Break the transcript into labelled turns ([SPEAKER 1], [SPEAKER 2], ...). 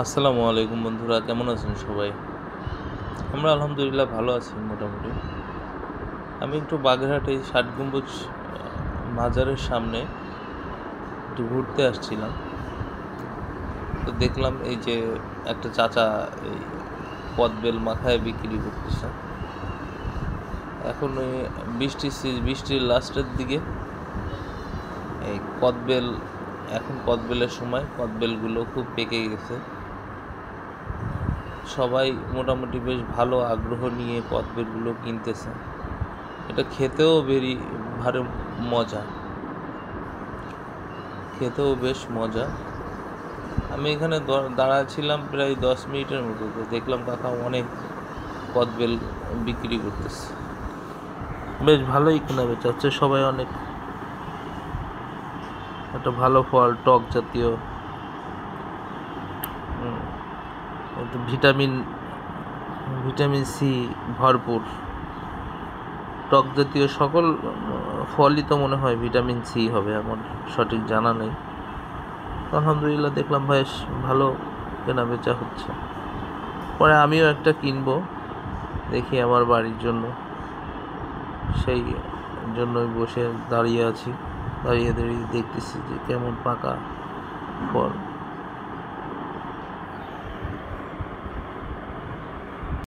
[SPEAKER 1] আসসালামু আলাইকুম বন্ধুরা, কেমন আছেন সবাই? আমরা আলহামদুলিল্লাহ ভালো আছি মোটামুটি। আমি একটু বাগেরহাট এই ষাট গম্বুজ মাজারের সামনে একটু ঘুরতে আসছিলাম। তো দেখলাম এই যে একটা চাচা এই কদবেল মাখায় বিক্রি করতেছে। এখন ওই বৃষ্টির লাস্টের দিকে এই কদবেল, এখন কদবেলের সময়, কদবেলগুলো খুব পেকে গেছে। সবাই মোটামুটি বেশ ভালো আগ্রহ নিয়ে কদবেলগুলো কিনতেছে। এটা খেতেও ভালো মজা, খেতেও বেশ মজা। আমি এখানে দাঁড়াচ্ছিলাম প্রায় 10 মিনিটের মতো, তো দেখলাম কাকা অনেক কদবেল বিক্রি করতেছে। বেশ ভালোই কেনা বেচা হচ্ছে, সবাই অনেক, একটা ভালো ফল, টক জাতীয়, ভিটামিন সি ভরপুর। টক জাতীয় সকল ফলই তো মনে হয় ভিটামিন সি হবে, আমার সঠিক জানা নেই। আলহামদুলিল্লাহ দেখলাম বেশ ভালো কেনা বেচা হচ্ছে। পরে আমিও একটা কিনবো, দেখি আমার বাড়ির জন্য। সেই জন্যই বসে দাঁড়িয়ে আছি, দাঁড়িয়ে দেখতেছি যে কেমন পাকা ফল।